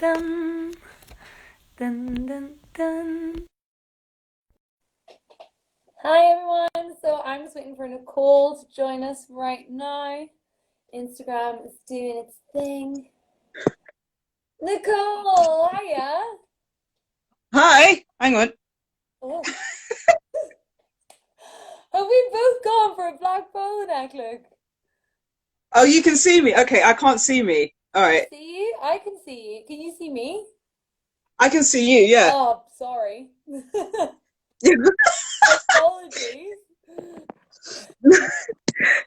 dun, dun, dun, dun. Hi everyone, so I'm just waiting for Nicole to join us right now. Instagram is doing its thing. Nicole, hiya. Hi, hang on. Oh, have we both gone for a black polo neck look? Oh, you can see me. Okay, I can't see me. All I right, see you. I can see you. Can you see me? I can see you. Yeah, Oh, sorry. Apologies.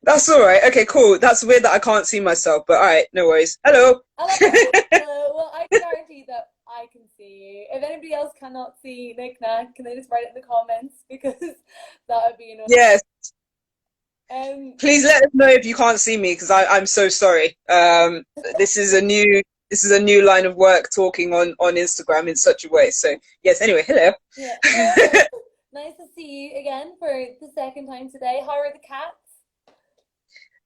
that's all right. Okay, cool. That's weird that I can't see myself, but all right, no worries. Hello. Hello, hello. Well, I can guarantee that I can see you. If anybody else cannot see NikNak, can they just write it in the comments because that would be annoying. Yes, Um, please let us know if you can't see me because I'm so sorry. This is a new line of work talking on Instagram in such a way. So yes. Anyway, hello. yeah, hello. Nice to see you again for the second time today. How are the cats?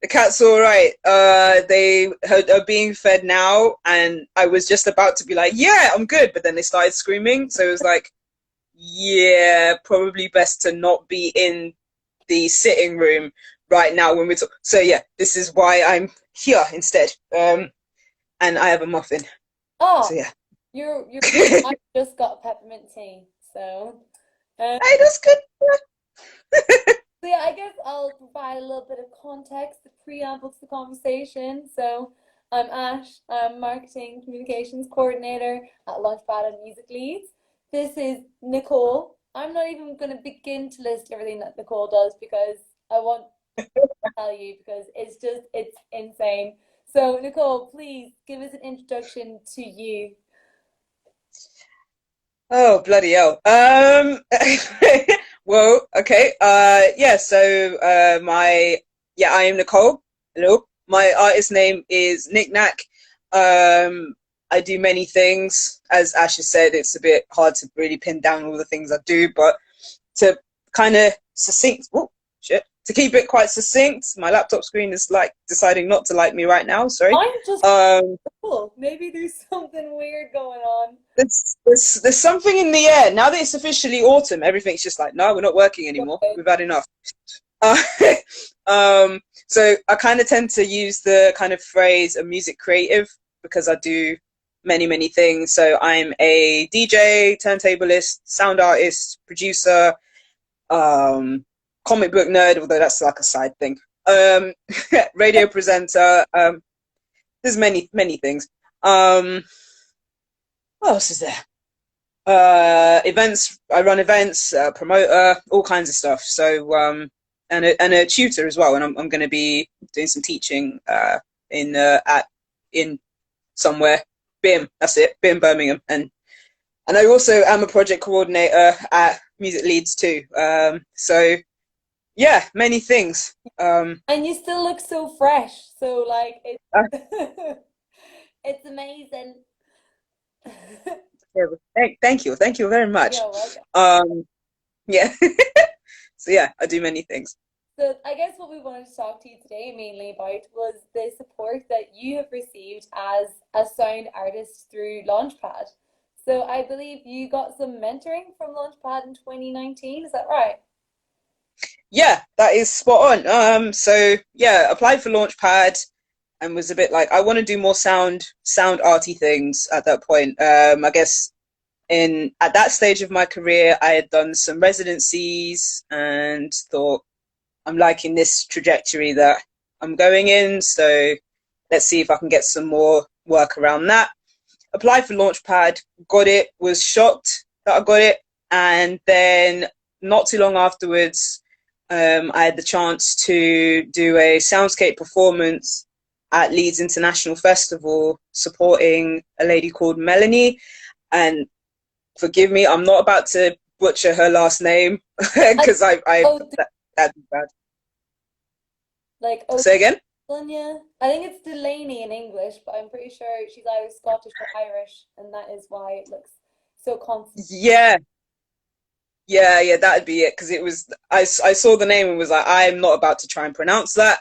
The cat's all right. Are being fed now, and I was just about to be like, "Yeah, I'm good," but then they started screaming, so it was like, "Yeah, probably best to not be in the sitting room right now when we're talking." So yeah, this is why I'm here instead. And I have a muffin. Oh, So yeah, you're. I just got peppermint tea, so. Um, hey, that's good. So yeah, I guess I'll provide a little bit of context, the preamble to the conversation. So I'm Ash, I'm marketing communications coordinator at Launchpad and Music Leads. This is Nicole. I'm not even going to begin to list everything that Nicole does because I want to tell you because it's insane. So Nicole, please give us an introduction to you. Oh, bloody hell. Well, okay. Yeah, so I am Nicole. Hello. My artist name is NikNak. I do many things. As Ash has said, it's a bit hard to really pin down all the things I do, but to kind of succinct, oh, shit, to keep it quite succinct, my laptop screen is like deciding not to like me right now. Sorry. I'm just Um, cool. Maybe there's something weird going on. there's something in the air now that it's officially autumn. Everything's just like, no, we're not working anymore. We've had enough. Uh, so I kind of tend to use the kind of phrase a music creative because I do many things. So I'm a DJ, turntablist, sound artist, producer, um, comic book nerd, although that's like a side thing. Um, radio presenter. There's many things. What else is there? Events. I run events, promoter, all kinds of stuff. So and a tutor as well. And I'm going to be doing some teaching in somewhere. BIM. That's it. BIM Birmingham. And I also am a project coordinator at Music Leads too. So yeah, many things. And you still look so fresh. So like Uh, it's it's amazing. yeah, thank you very much. You're welcome. Um, yeah. So yeah, I do many things. So I guess what we wanted to talk to you today mainly about was the support that you have received as a sound artist through Launchpad. So I believe you got some mentoring from Launchpad in 2019, is that right? Yeah, that is spot on. So yeah, applied for Launchpad and was a bit like I want to do more sound arty things at that point. I guess in at that stage of my career, I had done some residencies and thought I'm liking this trajectory that I'm going in. So let's see if I can get some more work around that. Applied for Launchpad, got it, was shocked that I got it, and then not too long afterwards, I had the chance to do a soundscape performance at Leeds International Festival supporting a lady called Melanie. And forgive me, I'm not about to butcher her last name I because oh that'd be bad. like Say again? Sonia. I think it's Delaney in English, but I'm pretty sure she's either Scottish or Irish, and that is why it looks so constant. Yeah, yeah, that'd be it. Because it was, I saw the name and was like, I'm not about to try and pronounce that.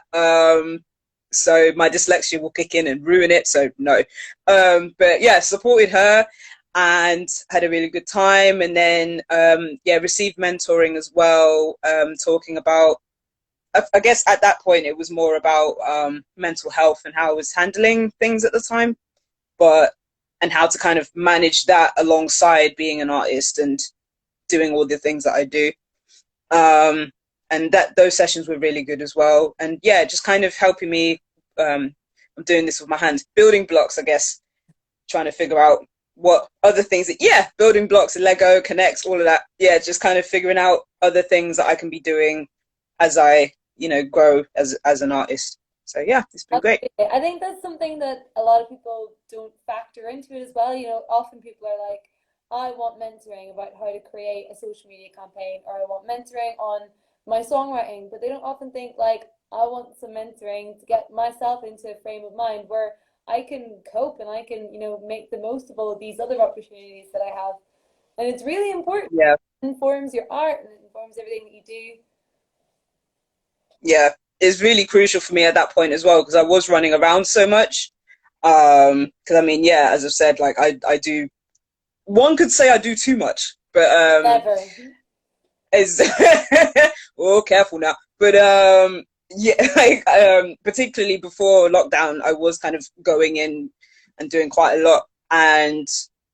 so my dyslexia will kick in and ruin it. So no. But yeah, supported her and had a really good time. And then yeah, received mentoring as well, talking about, I guess at that point it was more about mental health and how I was handling things at the time, but and how to kind of manage that alongside being an artist and doing all the things that I do. Um, and that those sessions were really good as well. And yeah, just kind of helping me. I'm doing this with my hands, building blocks, I guess, trying to figure out what other things that, yeah, building blocks, Lego, connects, all of that. Yeah, just kind of figuring out other things that I can be doing as I, grow as an artist. So yeah, it's been great. Absolutely. I think that's something that a lot of people don't factor into it as well. You know, often people are like, I want mentoring about how to create a social media campaign, or I want mentoring on my songwriting, but they don't often think like, I want some mentoring to get myself into a frame of mind where I can cope and I can, make the most of all of these other opportunities that I have. And it's really important. Yeah, It informs your art and it informs everything that you do. yeah, it's really crucial for me at that point as well because I was running around so much. Because I mean, yeah, as I've said, like I do. One could say I do too much, but Never. is oh, careful now. But yeah, like particularly before lockdown, I was kind of going in and doing quite a lot. And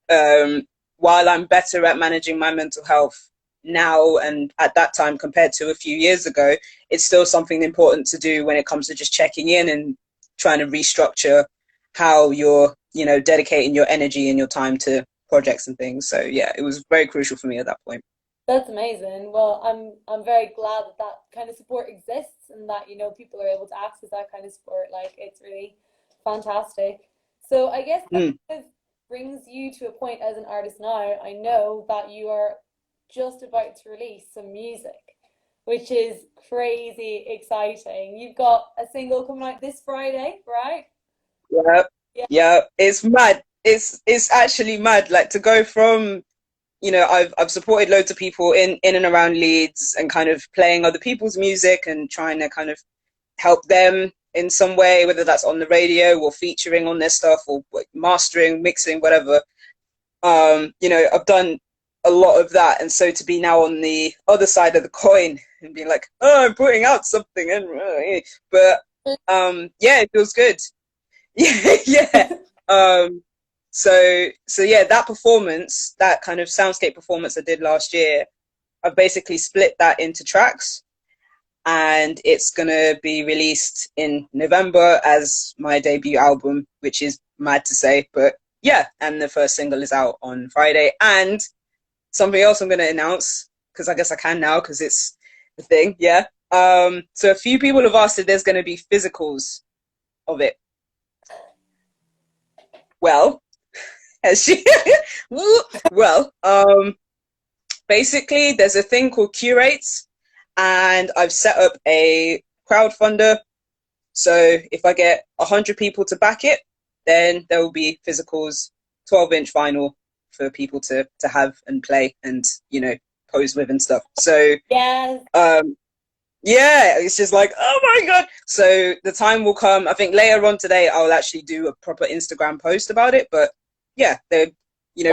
um, while I'm better at managing my mental health now and at that time compared to a few years ago, it's still something important to do when it comes to just checking in and trying to restructure how you're, dedicating your energy and your time to projects and things. So yeah, it was very crucial for me at that point. That's amazing. Well, I'm very glad that that kind of support exists and that people are able to access that kind of support. Like it's really fantastic. So I guess that Mm. kind of brings you to a point as an artist now. I know that you are just about to release some music, which is crazy exciting. You've got a single coming out this Friday, right? Yeah, Yeah. yeah, it's mad. It's actually mad. Like to go from, I've supported loads of people in and around Leeds and kind of playing other people's music and trying to kind of help them in some way, whether that's on the radio or featuring on their stuff or like, mastering, mixing, whatever. I've done a lot of that, and so to be now on the other side of the coin and being like, oh, I'm putting out something, and but yeah, it feels good. Yeah, yeah. Um, so yeah, that performance, that kind of soundscape performance I did last year, I've basically split that into tracks, and it's gonna be released in November as my debut album, which is mad to say, but yeah. And the first single is out on Friday, and something else I'm gonna announce because I guess I can now because it's the thing. Yeah. So a few people have asked if there's gonna be physicals of it. Well, as she well, basically there's a thing called curates, and I've set up a crowdfunder. So if I get 100 people to back it, then there will be physicals, 12-inch vinyl for people to have and play and pose with and stuff. So Yes. um yeah, it's just like, oh my god. So the time will come. I think later on today I'll actually do a proper Instagram post about it. But yeah, they're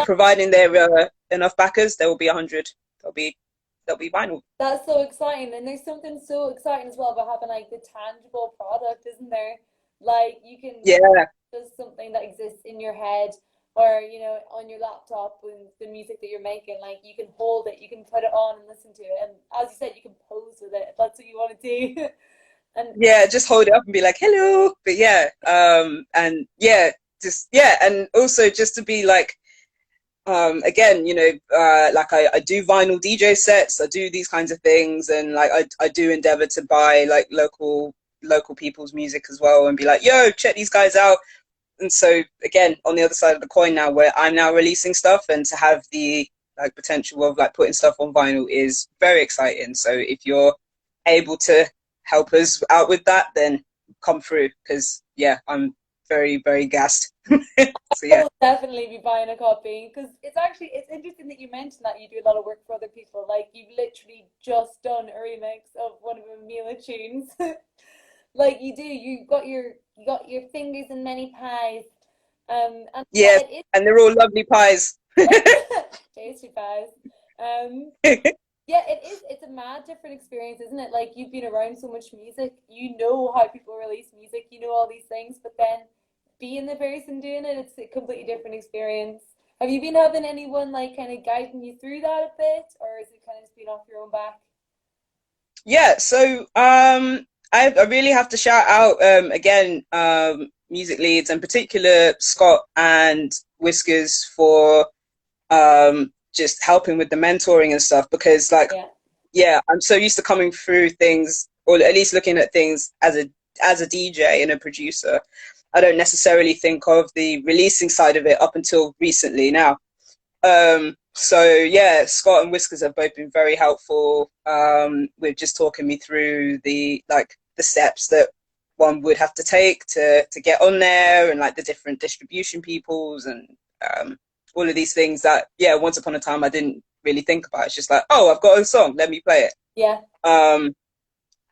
providing there enough backers, there will be 100. There'll be vinyl. That's so exciting. And there's something so exciting as well about having like the tangible product, isn't there? Like you can Yeah, just something that exists in your head or, on your laptop with the music that you're making. Like you can hold it, you can put it on and listen to it. And as you said, you can pose with it if that's what you want to do. And yeah, just hold it up and be like hello. But yeah, and yeah, just yeah, and also just to be like again, like I do vinyl DJ sets, I do these kinds of things, and like I do endeavor to buy like local people's music as well and be like, yo, check these guys out. And so again, on the other side of the coin now, where I'm now releasing stuff, and to have the like potential of like putting stuff on vinyl is very exciting. So if you're able to help us out with that, then come through because yeah, I'm very, very gassed. So I yeah. will definitely be buying a copy because it's interesting that you mentioned that you do a lot of work for other people. Like you've literally just done a remix of one of Mila tunes. Like you do, you got your fingers in many pies. And yeah, Yes, it is and they're all lovely pies. tasty pies. Um, yeah, it is. It's a mad different experience, isn't it? Like you've been around so much music, you know how people release music, you know all these things, but then being the person doing it, it's a completely different experience. Have you been having anyone like kind of guiding you through that a bit, or is it kind of just been off your own back? Yeah, so I really have to shout out again music leads, in particular Scott and Whiskers for just helping with the mentoring and stuff, because like Yeah, yeah, I'm so used to coming through things, or at least looking at things as a DJ and a producer. I don't necessarily think of the releasing side of it up until recently now. So yeah, Scott and Whiskers have both been very helpful with just talking me through the steps that one would have to take to get on there, and like the different distribution peoples, and all of these things that yeah, once upon a time I didn't really think about. It's just like, oh, I've got a song, let me play it. yeah. Um,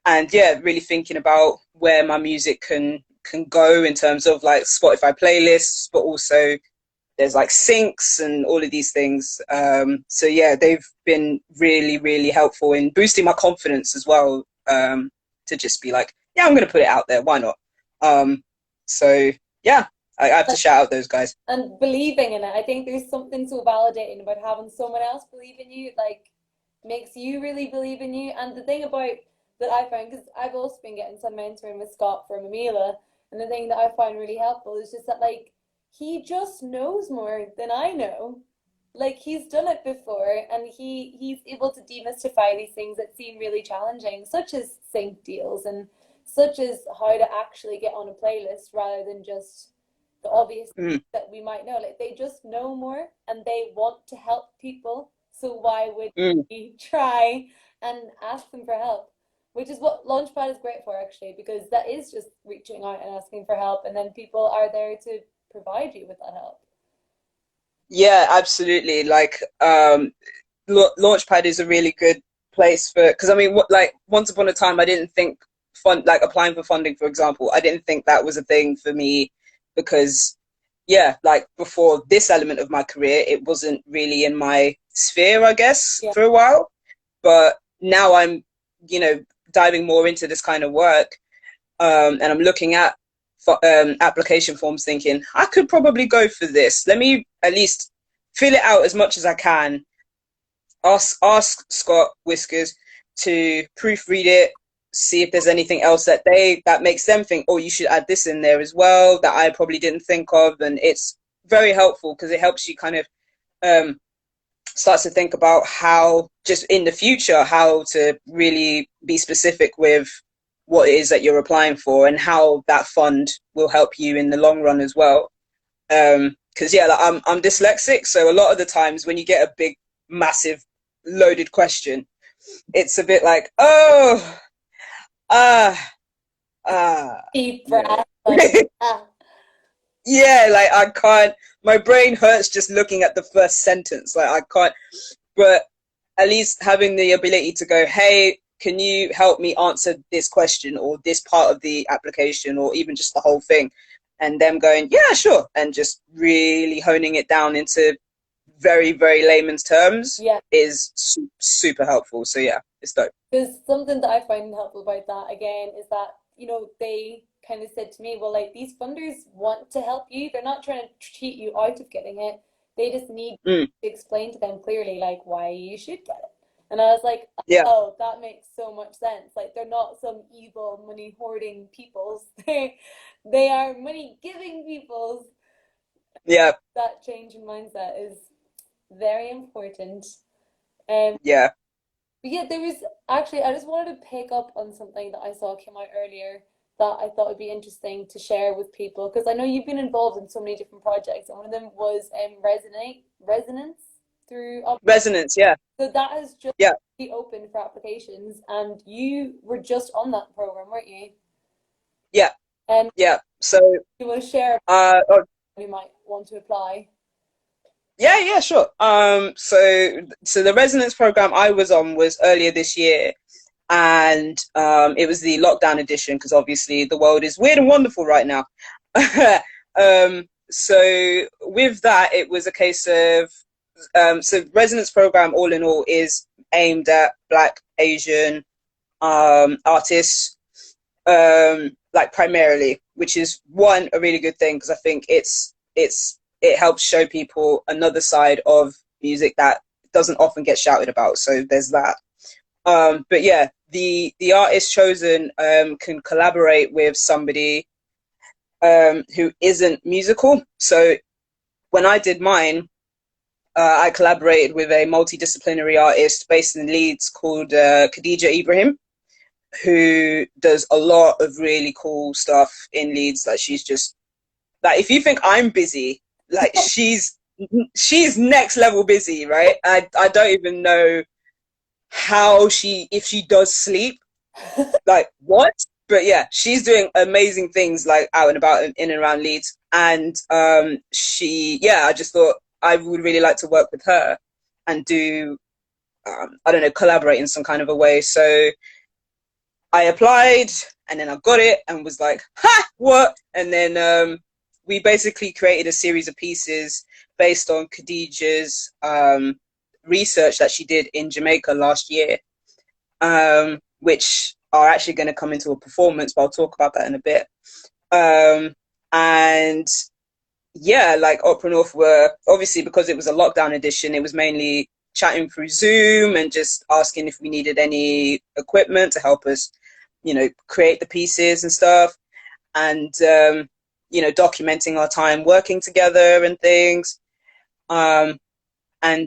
and yeah, really thinking about where my music can go in terms of like Spotify playlists, but also there's like syncs and all of these things. So yeah, they've been really, really helpful in boosting my confidence as well. To just be like, yeah, I'm gonna put it out there. Why not? Um, so yeah, I have to shout out those guys. And believing in it. I think there's something so validating about having someone else believe in you, like makes you really believe in you. And the thing about that I find, because I've also been getting some mentoring with Scott from Amila, and the thing that I find really helpful is just that like he just knows more than I know. Like he's done it before, and he's able to demystify these things that seem really challenging, such as sync deals and such as how to actually get on a playlist rather than just the obvious Mm, that we might know. Like they just know more and they want to help people. So why would mm. we try and ask them for help? Which is what Launchpad is great for actually, because that is just reaching out and asking for help, and then people are there to provide you with that help. Yeah, absolutely. Like, Launchpad is a really good place for, because I mean, what, like once upon a time, I didn't think fund like applying for funding, for example, I didn't think that was a thing for me, because yeah, like before this element of my career, it wasn't really in my sphere, I guess, Yeah. for a while. But now I'm, you know, diving more into this kind of work, and I'm looking at application forms, thinking I could probably go for this. Let me at least fill it out as much as I can. Ask Scott Whiskers to proofread it, see if there's anything else that makes them think, oh, you should add this in there as well that I probably didn't think of, and it's very helpful because it helps you kind of um, starts to think about how just in the future how to really be specific with what it is that you're applying for and how that fund will help you in the long run as well. Because yeah, like I'm dyslexic, so a lot of the times when you get a big, massive, loaded question, it's a bit like, oh, ah, Deep you know. breath, like ah, Yeah, like I can't. My brain hurts just looking at the first sentence. Like I can't. But at least having the ability to go, hey, can you help me answer this question or this part of the application or even just the whole thing? And them going, yeah, sure. And just really honing it down into very, very layman's terms yeah. is super helpful. So yeah, it's dope. Because something that I find helpful about that again is that, they kind of said to me, well, like these funders want to help you. They're not trying to cheat you out of getting it. They just need Mm, to explain to them clearly, like, why you should get it. And I was like, yeah, oh, that makes so much sense. Like, they're not some evil money hoarding peoples. They are money giving peoples. yeah, That change in mindset is very important. Um, yeah. But yeah, there was actually, I just wanted to pick up on something that I saw came out earlier that I thought would be interesting to share with people because I know you've been involved in so many different projects, and one of them was resonance through. Resonance, yeah, So that has just yeah, be open for applications, and you were just on that program, weren't you? yeah, And yeah. So, you want to share oh, who might want to apply? yeah, yeah, sure. So the resonance program I was on was earlier this year, and it was the lockdown edition because obviously the world is weird and wonderful right now. So with that, it was a case of so Resonance program all in all is aimed at Black, Asian artists, like primarily, which is one a really good thing because I think it helps show people another side of music that doesn't often get shouted about. So there's that. But yeah, the artist chosen can collaborate with somebody who isn't musical. So when I did mine, I collaborated with a multidisciplinary artist based in Leeds called Khadija Ibrahim, who does a lot of really cool stuff in Leeds. Like she's just like, if you think I'm busy, like she's next level busy, right? I don't even know how if she does sleep, like what? But yeah, she's doing amazing things like out and about in and around Leeds. And I just thought I would really like to work with her and do, I don't know, collaborate in some kind of a way. So I applied and then I got it and was like, ha, what? And then we basically created a series of pieces based on Khadija's research that she did in Jamaica last year, which are actually going to come into a performance, but I'll talk about that in a bit. And yeah, like Opera North were, obviously because it was a lockdown edition, it was mainly chatting through Zoom and just asking if we needed any equipment to help us, you know, create the pieces and stuff. And, you know, documenting our time working together and things. And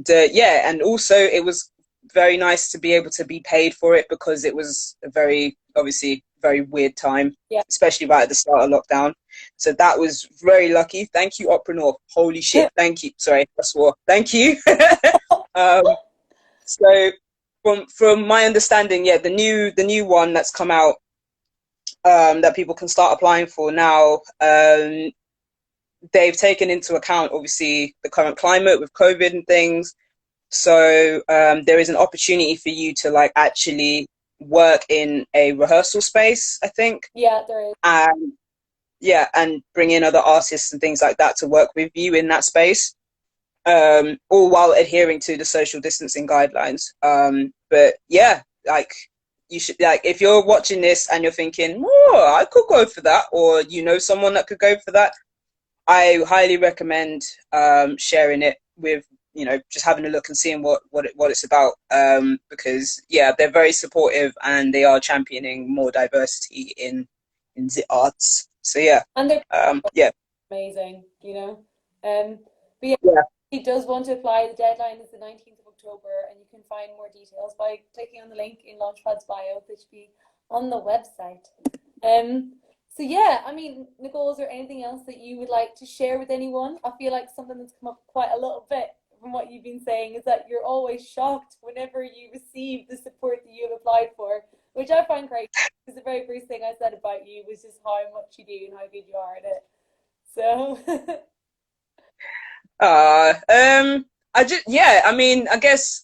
yeah, and also it was very nice to be able to be paid for it because it was a very, obviously, very weird time, Yeah. especially right at the start of lockdown. So that was very lucky. Thank you, Opera North. Holy shit. Thank you. Sorry, I swore. Thank you. So from my understanding, yeah, the new one that's come out that people can start applying for now, they've taken into account obviously the current climate with COVID and things. So there is an opportunity for you to like actually work in a rehearsal space, I think. Yeah, there is. And yeah, and bring in other artists and things like that to work with you in that space, all while adhering to the social distancing guidelines. But yeah, like you should, like if you're watching this and you're thinking, oh, I could go for that, or you know someone that could go for that, I highly recommend sharing it with, you know, just having a look and seeing what it's about, because yeah, they're very supportive and they are championing more diversity in the arts. So yeah, And they're yeah, amazing, you know. But yeah, yeah. if he does want to apply, the deadline is the 19th of October, and you can find more details by clicking on the link in Launchpad's bio, that should be on the website. So yeah, I mean, Nicole, is there anything else that you would like to share with anyone? I feel like something that's come up quite a little bit from what you've been saying is that you're always shocked whenever you receive the support that you have applied for, which I find great because the very first thing I said about you was just how much you do and how good you are at it. So I just, yeah, I mean, I guess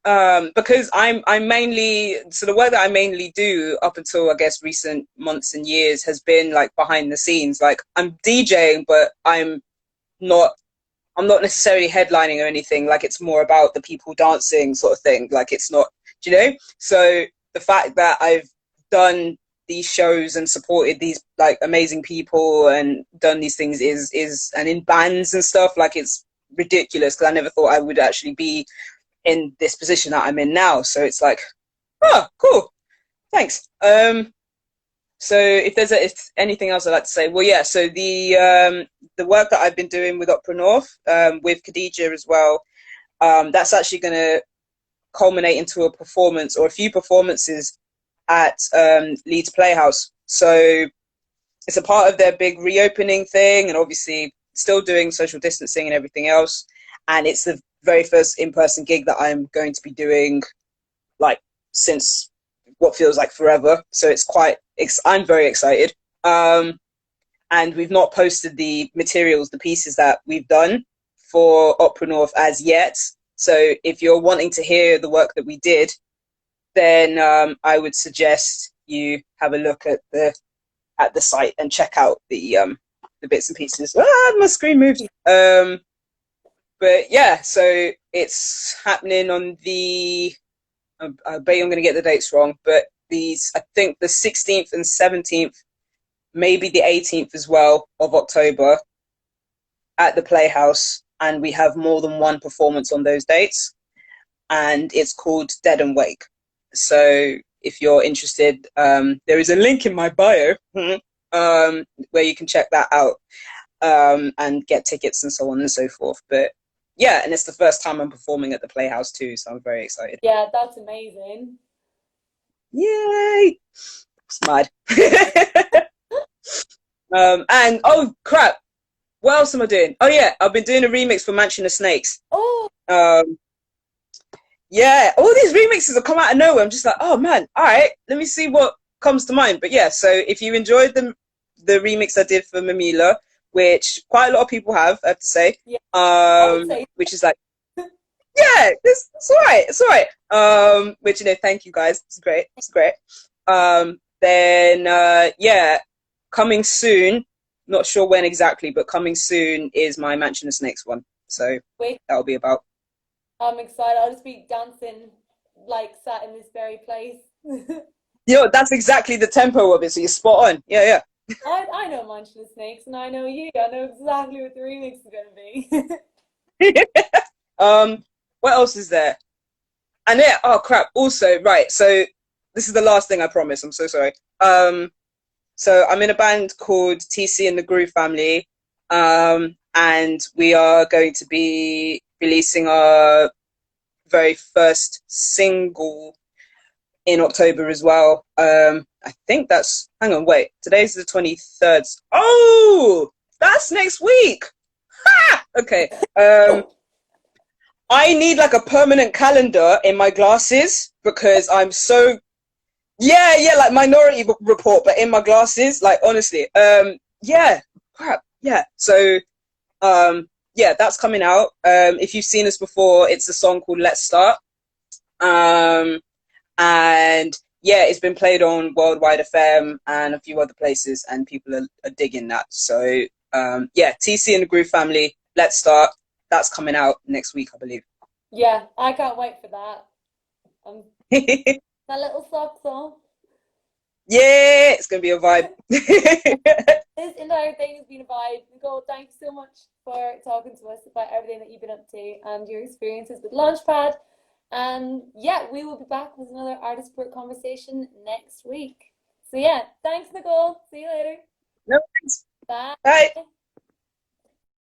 because I'm mainly, so the work that I mainly do up until I guess recent months and years has been like behind the scenes. Like I'm DJing, but not I'm not necessarily headlining or anything. Like it's more about the people dancing sort of thing. Like it's not, do you know? So the fact that I've done these shows and supported these like amazing people and done these things is and in bands and stuff, like it's ridiculous because I never thought I would actually be in this position that I'm in now. So it's like, oh, cool, thanks. So if anything else I'd like to say, well, yeah. So the work that I've been doing with Opera North, with Khadija as well, that's actually going to culminate into a performance or a few performances at Leeds Playhouse. So it's a part of their big reopening thing, and obviously still doing social distancing and everything else. And it's the very first in-person gig that I'm going to be doing, like since what feels like forever. So I'm very excited. And we've not posted the materials, the pieces that we've done for Opera North as yet. So if you're wanting to hear the work that we did, then I would suggest you have a look at the site and check out the bits and pieces. Ah, my screen moved. But yeah, so it's happening on the. I bet I'm going to get the dates wrong, but I think the 16th and 17th, maybe the 18th as well of October at the Playhouse, and we have more than one performance on those dates, and it's called Dead and Wake. So if you're interested, there is a link in my bio where you can check that out and get tickets and so on and so forth. But yeah, and it's the first time I'm performing at the Playhouse too, so I'm very excited. Yeah, that's amazing. Yay! It's mad. And oh crap, what else am I doing? Oh yeah, I've been doing a remix for Mansion of Snakes. Oh, Yeah, all these remixes have come out of nowhere. I'm just like, oh man, all right, let me see what comes to mind. But yeah, so if you enjoyed the remix I did for Mamila, which quite a lot of people have, I have to say, yeah, I would say. which is like, yeah, it's all right, it's all right. Which thank you guys, it's great, it's great. Then yeah, coming soon. Not sure when exactly, but coming soon is my Mansion of Snakes one. So Wait, that'll be about. I'm excited. I'll just be dancing like sat in this very place. That's exactly the tempo of it, so you're spot on. Yeah, I know Mansion of Snakes, and I know you. I know exactly what the remix is going to be. yeah. What else is there? And yeah, oh crap. Also, right, so this is the last thing I promise. I'm so sorry. So I'm in a band called TC and the Groove Family. And we are going to be releasing our very first single in October as well. I think that's, hang on, wait, today's the 23rd. Oh, that's next week. Ha! Okay. I need like a permanent calendar in my glasses because I'm so, yeah, like Minority Report, but in my glasses, like honestly. Yeah, crap, yeah. So, yeah, that's coming out. If you've seen us before, it's a song called Let's Start. And yeah, it's been played on Worldwide FM and a few other places, and people are digging that. So yeah, TC and the Groove Family, Let's Start. That's coming out next week, I believe. Yeah, I can't wait for that. My little socks on. Yeah, it's gonna be a vibe. This entire thing has been a vibe. Nicole, thank you so much for talking to us about everything that you've been up to and your experiences with Launchpad. And yeah, we will be back with another artist support conversation next week. So yeah, thanks, Nicole. See you later. No thanks. Bye. Bye.